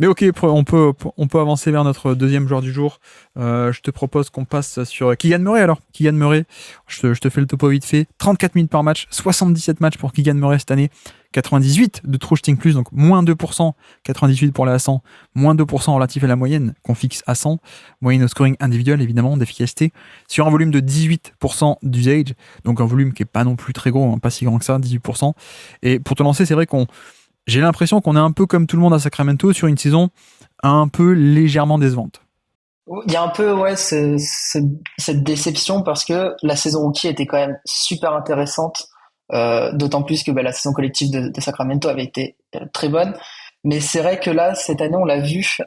Mais ok, on peut avancer vers notre deuxième joueur du jour. Je te propose qu'on passe sur Keegan Murray alors. Keegan Murray, je te fais le topo vite fait. 34 minutes par match, 77 matchs pour Keegan Murray cette année. 98 de true shooting plus, donc moins 2%, 98 pour la 100, moins 2% relatif à la moyenne qu'on fixe à 100, moyenne au scoring individuel évidemment, d'efficacité, sur un volume de 18% d'usage, donc un volume qui est pas non plus très gros, hein, pas si grand que ça, 18%. Et pour te lancer, c'est vrai j'ai l'impression qu'on est un peu comme tout le monde à Sacramento sur une saison un peu légèrement décevante. Il y a un peu, ouais, cette déception parce que la saison rookie était quand même super intéressante, d'autant plus que la saison collective de Sacramento avait été très bonne. Mais c'est vrai que là, cette année, on l'a vu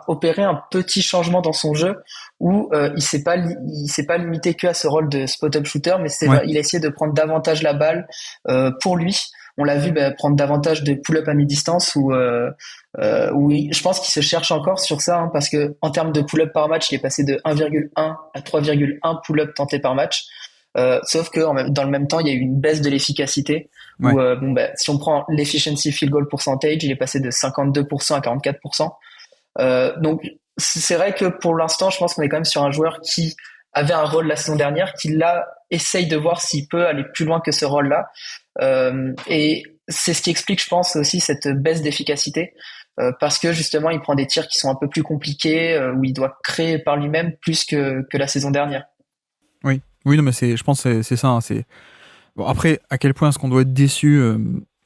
opérer un petit changement dans son jeu où il s'est pas limité que à ce rôle de spot-up shooter, mais Ouais, il a essayé de prendre davantage la balle pour lui. On l'a vu prendre davantage de pull-up à mi-distance où je pense qu'il se cherche encore sur ça, hein, parce que en termes de pull-up par match, il est passé de 1,1 à 3,1 pull-up tentés par match. Sauf que dans le même temps, il y a eu une baisse de l'efficacité. ouais. Si on prend l'efficiency field goal percentage, il est passé de 52% à 44%. Donc c'est vrai que pour l'instant, je pense qu'on est quand même sur un joueur qui avait un rôle la saison dernière, qui là essaye de voir s'il peut aller plus loin que ce rôle-là. Et c'est ce qui explique, je pense, aussi cette baisse d'efficacité, parce que justement, il prend des tirs qui sont un peu plus compliqués, où il doit créer par lui-même plus que la saison dernière. Oui, oui, non, mais je pense que c'est ça, hein, bon, après, à quel point est-ce qu'on doit être déçu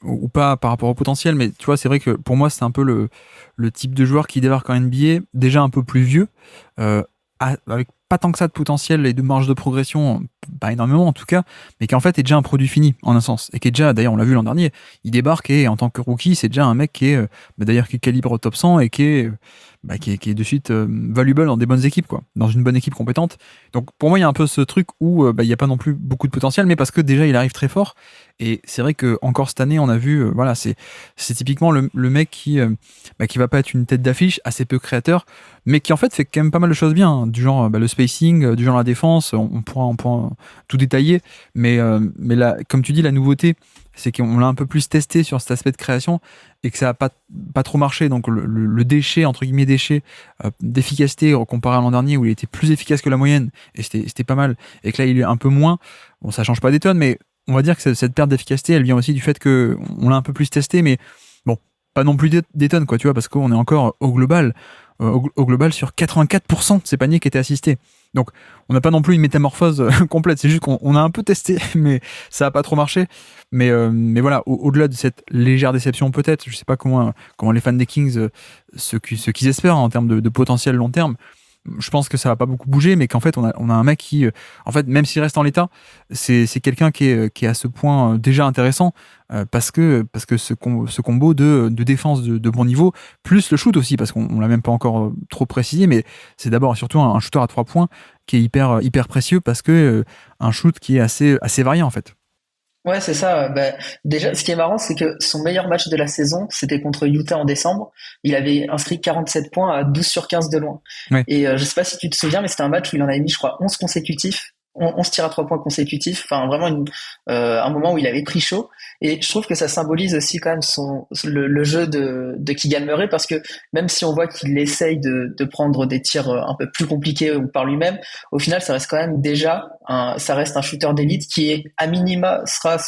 ou pas par rapport au potentiel, mais tu vois, c'est vrai que pour moi, c'est un peu le type de joueur qui débarque en NBA, déjà un peu plus vieux, euh, avec pas tant que ça de potentiel et de marge de progression, pas énormément en tout cas, mais qui en fait est déjà un produit fini en un sens, et qui est déjà, d'ailleurs on l'a vu l'an dernier, il débarque et en tant que rookie, c'est déjà un mec qui est, d'ailleurs qui calibre au top 100 et qui est de suite valuable dans des bonnes équipes, quoi, dans une bonne équipe compétente. Donc pour moi, il y a un peu ce truc où il n'y a pas non plus beaucoup de potentiel, mais parce que déjà il arrive très fort. Et c'est vrai que encore cette année, on a vu, voilà, c'est typiquement le mec qui va pas être une tête d'affiche, assez peu créateur, mais qui en fait fait quand même pas mal de choses bien, hein, du genre le spacing, du genre la défense. On pourra tout détailler, mais là, comme tu dis, la nouveauté, c'est qu'on l'a un peu plus testé sur cet aspect de création et que ça a pas trop marché. Donc le déchet, entre guillemets déchet, d'efficacité comparé à l'an dernier où il était plus efficace que la moyenne et c'était pas mal, et que là il est un peu moins. Bon, ça change pas des tonnes, mais on va dire que cette perte d'efficacité, elle vient aussi du fait que on l'a un peu plus testé, mais bon, pas non plus des tonnes, quoi, tu vois, parce qu'on est encore au global sur 84% de ces paniers qui étaient assistés. Donc, on n'a pas non plus une métamorphose complète, c'est juste qu'on a un peu testé, mais ça n'a pas trop marché. Mais voilà, au-delà de cette légère déception, peut-être, je sais pas comment les fans des Kings, ce qu'ils espèrent en termes de potentiel long terme, je pense que ça va pas beaucoup bouger, mais qu'en fait, on a un mec qui, en fait, même s'il reste en l'état, c'est quelqu'un qui est à ce point déjà intéressant, parce que ce combo de défense de bon niveau, plus le shoot aussi, parce qu'on l'a même pas encore trop précisé, mais c'est d'abord et surtout un shooter à 3 points qui est hyper précieux, parce que un shoot qui est assez varié, en fait. Ouais, c'est ça. Déjà, ce qui est marrant, c'est que son meilleur match de la saison, c'était contre Utah en décembre. Il avait inscrit 47 points à 12 sur 15 de loin. Ouais. Et je sais pas si tu te souviens, mais c'était un match où il en avait mis, je crois, 11 consécutifs. 11 tirs à 3 points consécutifs. Enfin, vraiment un moment où il avait pris chaud. Et je trouve que ça symbolise aussi quand même le jeu de Keegan Murray, parce que même si on voit qu'il essaye de prendre des tirs un peu plus compliqués par lui-même, au final, ça reste quand même ça reste un shooter d'élite qui est, à minima, sera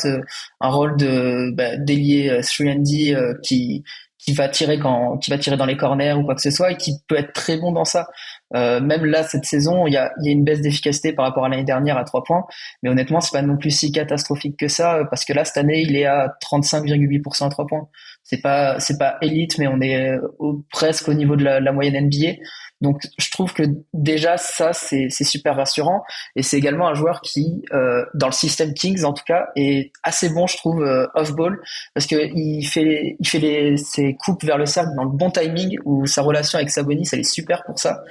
un rôle d'ailier 3&D, qui va tirer dans les corners ou quoi que ce soit, et qui peut être très bon dans ça. Même là, cette saison, il y a une baisse d'efficacité par rapport à l'année dernière à 3 points, mais honnêtement, c'est pas non plus si catastrophique que ça, parce que là, cette année, il est à 35,8% à 3 points. C'est pas élite, mais on est presque au niveau de la moyenne NBA. Donc, je trouve que déjà ça, c'est super rassurant, et c'est également un joueur qui, dans le système Kings en tout cas, est assez bon, je trouve, off-ball, parce que il fait ses coupes vers le cercle dans le bon timing, où sa relation avec Sabonis, elle est super pour ça.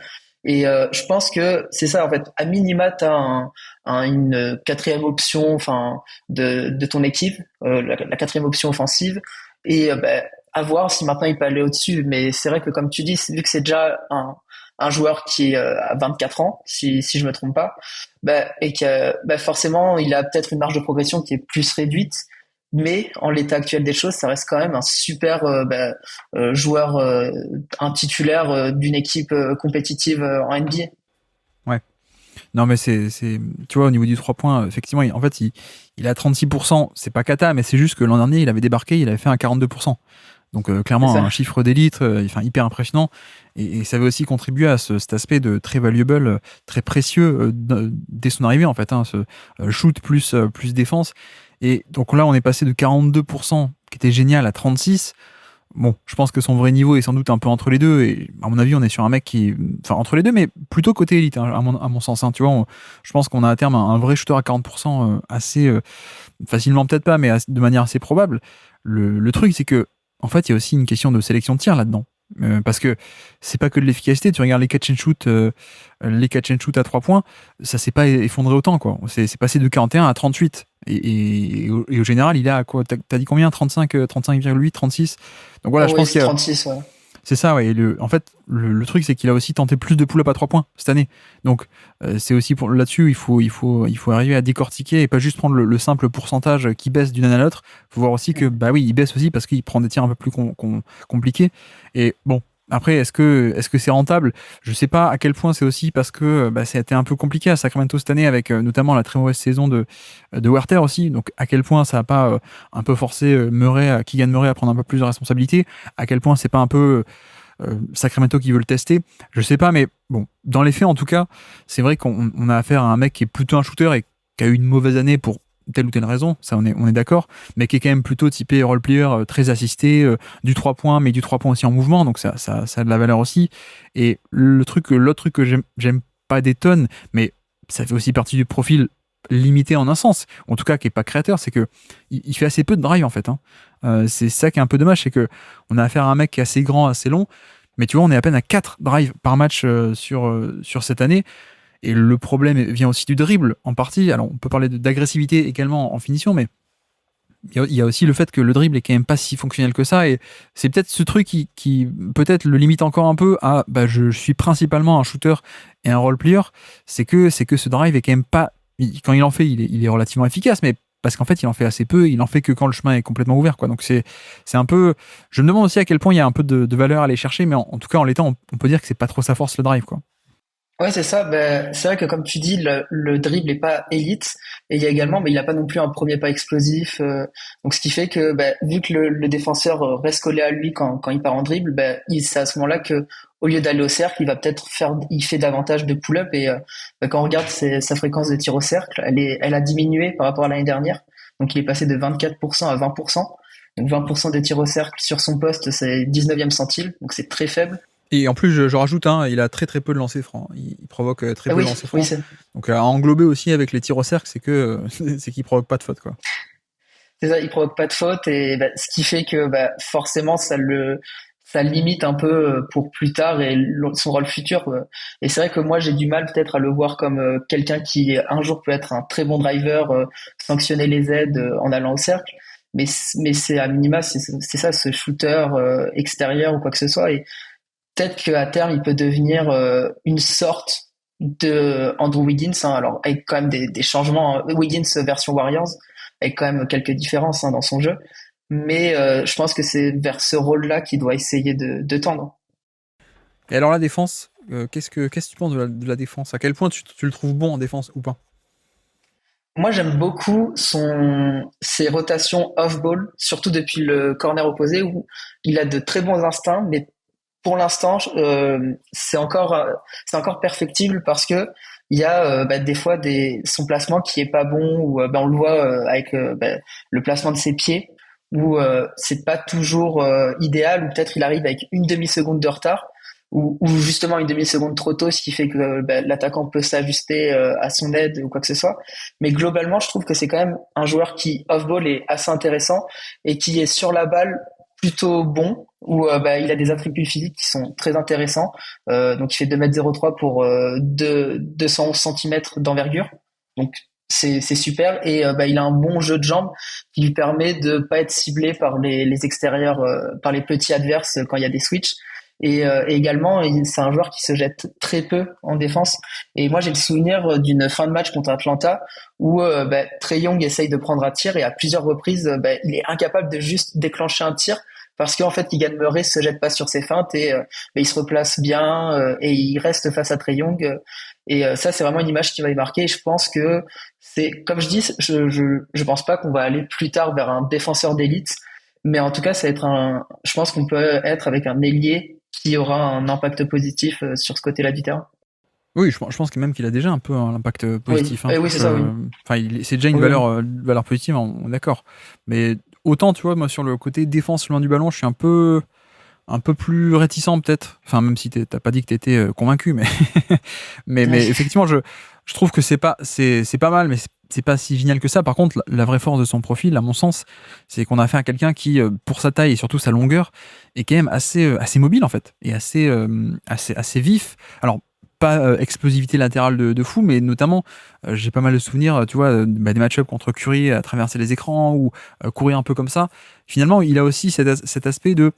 Et je pense que c'est ça, en fait. À minima, t'as une quatrième option, enfin, de ton équipe, la quatrième option offensive. Et à voir si maintenant il peut aller au-dessus. Mais c'est vrai que, comme tu dis, vu que c'est déjà un joueur qui est à 24 ans, si je me trompe pas, et que forcément, il a peut-être une marge de progression qui est plus réduite. mais en l'état actuel des choses, ça reste quand même un super joueur, un titulaire d'une équipe compétitive en NBA. Ouais. Non, mais tu vois, au niveau du 3 points, effectivement, en fait, il a 36%, c'est pas cata, mais c'est juste que l'an dernier, il avait débarqué, il avait fait un 42%. Donc, C'est clairement, ça. un chiffre d'élite, enfin, hyper impressionnant. Et ça avait aussi contribué à cet aspect de très valuable, très précieux dès son arrivée, en fait, hein, ce shoot plus défense. Et donc là, on est passé de 42%, qui était génial, à 36%. Bon, je pense que son vrai niveau est sans doute un peu entre les deux, et à mon avis, on est sur un mec qui est, enfin, entre les deux, mais plutôt côté élite, hein, à mon sens, hein. Tu vois, je pense qu'on a à terme un vrai shooter à 40%, assez facilement, peut-être pas, mais de manière assez probable. Le truc, c'est que, en fait, il y a aussi une question de sélection de tir là-dedans. Parce que c'est pas que de l'efficacité. Tu regardes les catch and shoot à 3 points, ça s'est pas effondré autant, quoi. C'est passé de 41 à 38. Et au général, il est à quoi? T'as dit combien? 35, 35,8, 36. Donc voilà, Oh je oui, pense c'est qu'il y a, 36, ouais. c'est ça, ouais. En fait, le truc, c'est qu'il a aussi tenté plus de pull-up à 3 points cette année. Donc, c'est aussi pour là-dessus, il faut arriver à décortiquer et pas juste prendre le simple pourcentage qui baisse d'une année à l'autre. Il faut voir aussi que, bah oui, il baisse aussi parce qu'il prend des tirs un peu plus compliqués. Et bon. Après, est-ce que c'est rentable? Je sais pas à quel point c'est aussi parce que bah, ça a été un peu compliqué à Sacramento cette année avec notamment la très mauvaise saison de Werther aussi. Donc à quel point ça a pas un peu forcé Keegan Murray à prendre un peu plus de responsabilité? À quel point c'est pas un peu Sacramento qui veut le tester, je sais pas, mais bon, dans les faits en tout cas, c'est vrai qu'on a affaire à un mec qui est plutôt un shooter et qui a eu une mauvaise année pour telle ou telle raison, ça on est d'accord, mais qui est quand même plutôt typé role-player, très assisté, du 3 points, mais du 3 points aussi en mouvement, donc ça a de la valeur aussi. Et l'autre truc que j'aime pas des tonnes, mais ça fait aussi partie du profil limité en un sens, en tout cas qui est pas créateur, c'est que il fait assez peu de drive en fait, hein. C'est ça qui est un peu dommage, c'est que on a affaire à un mec qui est assez grand, assez long, mais tu vois, on est à peine à 4 drives par match sur cette année. Et le problème vient aussi du dribble, en partie. Alors, on peut parler d'agressivité également en finition, mais il y a aussi le fait que le dribble est quand même pas si fonctionnel que ça. Et c'est peut-être ce truc qui peut-être le limite encore un peu à bah, je suis principalement un shooter et un role player. C'est que ce drive est quand même pas. Quand il en fait, il est relativement efficace, mais parce qu'en fait, il en fait assez peu, il en fait que quand le chemin est complètement ouvert, quoi. Donc c'est un peu. Je me demande aussi à quel point il y a un peu de valeur à aller chercher, mais en tout cas, en l'état, on peut dire que c'est pas trop sa force le drive, quoi. Ouais, c'est ça. Ben, c'est vrai que comme tu dis, le dribble est pas élite, et il y a également, mais il a pas non plus un premier pas explosif. Donc, ce qui fait que, ben, vu que le défenseur reste collé à lui quand il part en dribble, ben, c'est à ce moment-là que, au lieu d'aller au cercle, il fait davantage de pull-up. Et ben, quand on regarde sa fréquence de tir au cercle, elle a diminué par rapport à l'année dernière. Donc, il est passé de 24% à 20%. Donc, 20% de tirs au cercle sur son poste, c'est 19e centile. Donc, c'est très faible. Et en plus, je rajoute, hein, il a très très peu de lancers francs. Il provoque très Ah peu de oui, lancers oui, francs. Donc à englober aussi avec les tirs au cercle, c'est que c'est qu'il provoque pas de faute, quoi. c'est ça, il provoque pas de faute et bah, ce qui fait que bah, forcément ça limite un peu pour plus tard et son rôle futur. Et c'est vrai que moi j'ai du mal peut-être à le voir comme quelqu'un qui un jour peut être un très bon driver, sanctionner les aides en allant au cercle. Mais c'est à minima c'est ça ce shooter extérieur ou quoi que ce soit et peut-être qu'à terme il peut devenir une sorte de Andrew Wiggins, hein, alors avec quand même des changements, hein. Wiggins version Warriors avec quand même quelques différences dans son jeu. Mais je pense que c'est vers ce rôle-là qu'il doit essayer de tendre. Et alors la défense, qu'est-ce que tu penses de la défense? À quel point tu le trouves bon en défense ou pas? Moi, j'aime beaucoup ses rotations off-ball, surtout depuis le corner opposé où il a de très bons instincts, mais pour l'instant, c'est encore perfectible parce que il y a des fois son placement qui est pas bon ou on le voit avec le placement de ses pieds où c'est pas toujours idéal ou peut-être il arrive avec une demi-seconde de retard ou justement une demi-seconde trop tôt, ce qui fait que l'attaquant peut s'ajuster à son aide ou quoi que ce soit. Mais globalement, je trouve que c'est quand même un joueur qui off-ball est assez intéressant et qui est sur la balle plutôt bon où il a des attributs physiques qui sont très intéressants. Donc il fait 2,03 m pour 211 cm d'envergure. Donc c'est super et il a un bon jeu de jambes qui lui permet de pas être ciblé par les extérieurs, par les petits adverses quand il y a des switches. Et également, c'est un joueur qui se jette très peu en défense. Et moi, j'ai le souvenir d'une fin de match contre Atlanta où Trae Young essaye de prendre un tir et à plusieurs reprises, il est incapable de juste déclencher un tir parce qu'en fait, Keegan Murray se jette pas sur ses feintes et il se replace bien et il reste face à Trae Young. Ça, c'est vraiment une image qui va y marquer. Et je pense que c'est, comme je dis, je pense pas qu'on va aller plus tard vers un défenseur d'élite, mais en tout cas, je pense qu'on peut être avec un ailier qui aura un impact positif sur ce côté-là du terrain. Oui, je pense que même qu'il a déjà un peu un impact Oui, positif. Hein, oui, c'est ça, oui. enfin, c'est déjà une Oui, oui. valeur positive, on est d'accord. Mais autant, tu vois, moi, sur le côté défense loin du ballon, je suis un peu plus réticent peut-être. Enfin, même si t'as pas dit que t'étais convaincu, mais, mais effectivement, je trouve que c'est pas mal, mais c'est pas si génial que ça. Par contre, la vraie force de son profil, à mon sens, c'est qu'on a fait à quelqu'un qui, pour sa taille et surtout sa longueur, est quand même assez mobile en fait, et assez vif. Alors, pas explosivité latérale de fou, mais notamment, j'ai pas mal de souvenirs, tu vois, des match-ups contre Curry à traverser les écrans ou courir un peu comme ça. Finalement, il a aussi cet aspect de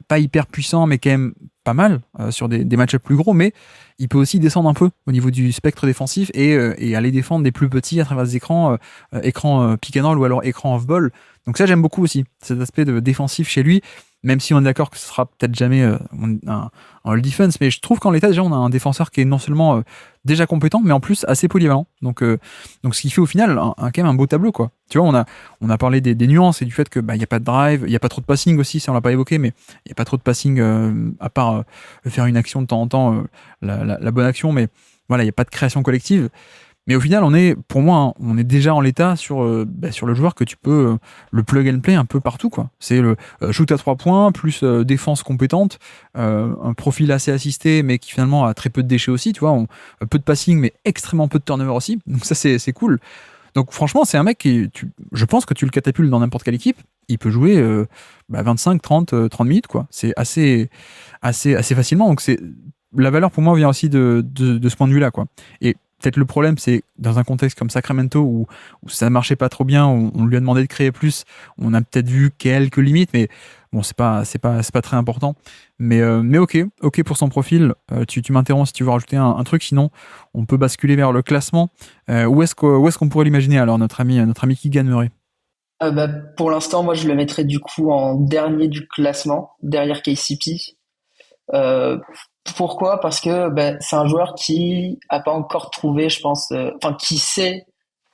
pas hyper puissant, mais quand même pas mal sur des match-ups plus gros, mais il peut aussi descendre un peu au niveau du spectre défensif et aller défendre des plus petits à travers des écrans, écran pick and roll ou alors écran off-ball. Donc ça, j'aime beaucoup aussi, cet aspect de défensif chez lui, même si on est d'accord que ce sera peut-être jamais un all defense, mais je trouve qu'en l'état, déjà, on a un défenseur qui est non seulement déjà compétent, mais en plus assez polyvalent. Donc ce qui fait au final quand même un beau tableau, quoi. Tu vois, on a parlé des nuances et du fait que il y a pas de drive, il y a pas trop de passing aussi, ça on l'a pas évoqué, mais il y a pas trop de passing à part faire une action de temps en temps, la bonne action, mais voilà, il y a pas de création collective. Mais au final, pour moi, hein, on est déjà en l'état sur le joueur que tu peux le plug and play un peu partout, quoi. C'est le shoot à 3 points, plus défense compétente, un profil assez assisté, mais qui finalement a très peu de déchets aussi, tu vois, peu de passing, mais extrêmement peu de turnover aussi. Donc ça, c'est cool. Donc franchement, c'est un mec je pense que tu le catapultes dans n'importe quelle équipe, il peut jouer 25, 30 minutes, quoi. C'est assez facilement. Donc la valeur pour moi vient aussi de ce point de vue-là, quoi. Et peut-être le problème, c'est dans un contexte comme Sacramento où ça marchait pas trop bien, où on lui a demandé de créer plus, on a peut-être vu quelques limites, mais bon, c'est pas très important. Mais ok pour son profil. Tu m'interromps si tu veux rajouter un truc, sinon on peut basculer vers le classement. Où est-ce qu'on pourrait l'imaginer alors, notre ami Keegan Murray? Pour l'instant, moi, je le mettrais du coup en dernier du classement, derrière KCP. Euh, Pourquoi? Parce que c'est un joueur qui a pas encore trouvé, je pense, enfin qui sait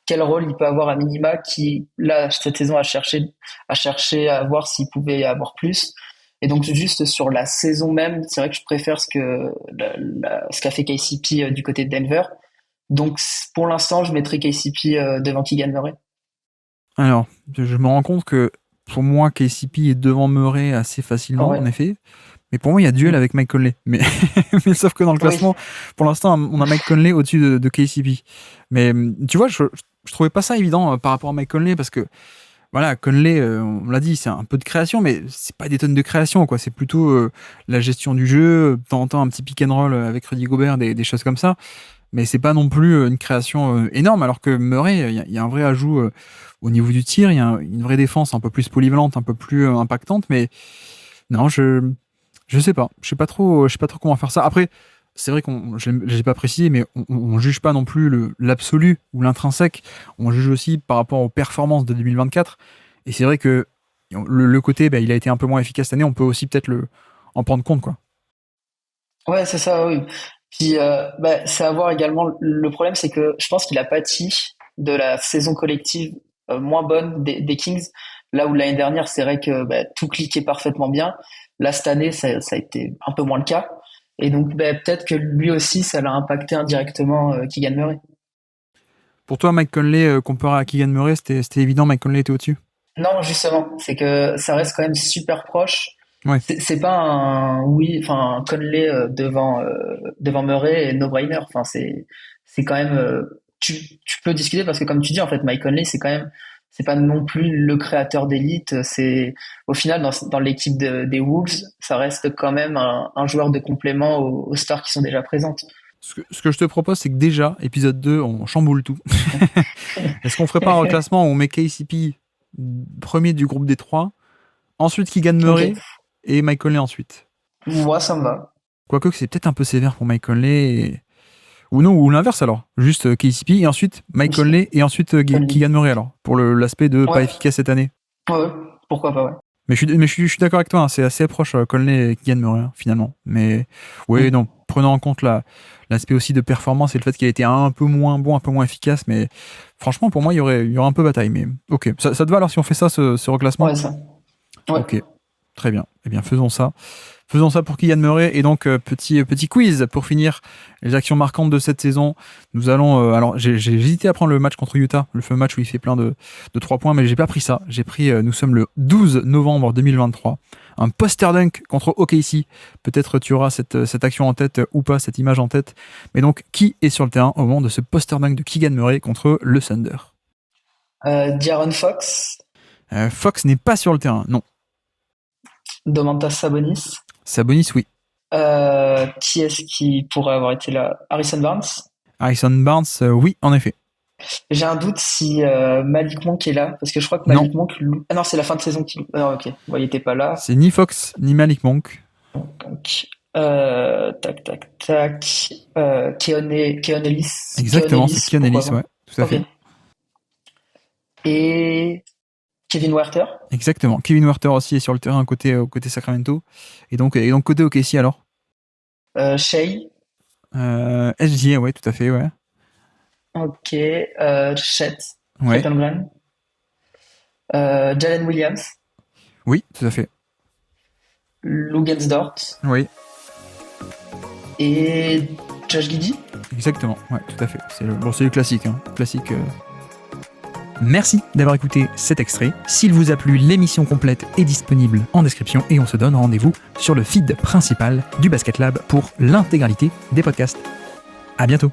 quel rôle il peut avoir à minima, qui là cette saison a cherché à voir s'il pouvait y avoir plus. Et donc juste sur la saison même, c'est vrai que je préfère ce qu'a fait KCP du côté de Denver. Donc pour l'instant, je mettrai KCP devant Keegan Murray. Alors, je me rends compte que pour moi, KCP est devant Murray assez Ah facilement, ouais. en effet. Mais pour moi, il y a duel Mm. avec Mike Conley. Mais, mais sauf que dans le Oui. classement, pour l'instant, on a Mike Conley au-dessus de KCP. Mais tu vois, je trouvais pas ça évident par rapport à Mike Conley parce que voilà, Conley, on l'a dit, c'est un peu de création, mais c'est pas des tonnes de création, quoi. C'est plutôt la gestion du jeu, de temps en temps un petit pick and roll avec Rudy Gobert, des choses comme ça. Mais c'est pas non plus une création énorme, alors que Murray, il y a un vrai ajout au niveau du tir, il y a une vraie défense un peu plus polyvalente, un peu plus impactante, mais non, je sais pas. Je sais pas trop comment faire ça. Après, c'est vrai j'ai pas précisé, mais on juge pas non plus l'absolu ou l'intrinsèque. On juge aussi par rapport aux performances de 2024. Et c'est vrai que le côté, il a été un peu moins efficace cette année. On peut aussi peut-être en prendre compte, quoi. Ouais, c'est ça, oui. Puis, c'est à voir également. Le problème, c'est que je pense qu'il a pâti de la saison collective moins bonne des Kings. Là où l'année dernière, c'est vrai que tout cliquait parfaitement bien. Là, cette année, ça a été un peu moins le cas. Et donc, peut-être que lui aussi, ça l'a impacté indirectement, Keegan Murray. Pour toi, Mike Conley, comparé à Keegan Murray, c'était évident, Mike Conley était au-dessus? Non, justement, c'est que ça reste quand même super proche. Ouais. C'est pas un Conley devant Murray et no-brainer. Enfin, c'est quand même tu peux discuter parce que comme tu dis en fait, Mike Conley c'est pas non plus le créateur d'élite. C'est au final dans l'équipe des Wolves, ça reste quand même un joueur de complément aux stars qui sont déjà présentes. Ce que je te propose, c'est que déjà, épisode 2, on chamboule tout. Est-ce qu'on ferait pas un reclassement où on met KCP premier du groupe des trois, ensuite Keegan Ok. Murray et Mike Conley ensuite? Moi, ça me va. Quoique que c'est peut-être un peu sévère pour Mike Conley. Ou non, ou l'inverse alors. Juste KCP et ensuite Mike Conley et ensuite Keegan Murray alors. Pour l'aspect de pas efficace cette année. Ouais, pourquoi pas, ouais. Mais je suis d'accord avec toi, hein, c'est assez proche Conley et Keegan Murray, finalement. Mais oui, non, prenant en compte l'aspect aussi de performance et le fait qu'il a été un peu moins bon, un peu moins efficace, mais franchement, pour moi, il y aurait un peu bataille. Mais ok, ça te va alors si on fait ça, ce reclassement? Ouais, ça. Ouais. Ok, très bien. Eh bien, faisons ça. Faisons ça pour Keegan Murray. Et donc, petit quiz pour finir les actions marquantes de cette saison. Nous allons. Alors, j'ai hésité à prendre le match contre Utah, le fameux match où il fait plein de 3 points, mais j'ai pas pris ça. J'ai pris. Nous sommes le 12 novembre 2023. Un poster dunk contre OKC. Peut-être tu auras cette action en tête ou pas, cette image en tête. Mais donc, qui est sur le terrain au moment de ce poster dunk de Keegan Murray contre le Thunder? De'Aaron Fox. Fox n'est pas sur le terrain, non. Domantas Sabonis. Sabonis, oui. Qui est-ce qui pourrait avoir été là? Harrison Barnes. Harrison Barnes, oui, en effet. J'ai un doute si Malik Monk est là, parce que je crois que Malik Monk... Ah non, c'est la fin de saison qu'il... Ah, ok, bon, il était pas là. C'est ni Fox, ni Malik Monk. Donc, Keon Ellis. Exactement, c'est Keon Ellis, ouais, tout à fait. Et Kevin Huerter. Exactement, Kevin Huerter aussi est sur le terrain côté Sacramento. Et donc côté OKC alors Shai. SGA, ouais, tout à fait, ouais. Ok, Chet. Ouais. Chet Holmgren. Jalen Williams. Oui, tout à fait. Lugensdort. Oui. Et Josh Giddey. Exactement, ouais, tout à fait. C'est le classique, hein. Classique. Merci d'avoir écouté cet extrait. S'il vous a plu, l'émission complète est disponible en description et on se donne rendez-vous sur le feed principal du Basket Lab pour l'intégralité des podcasts. À bientôt.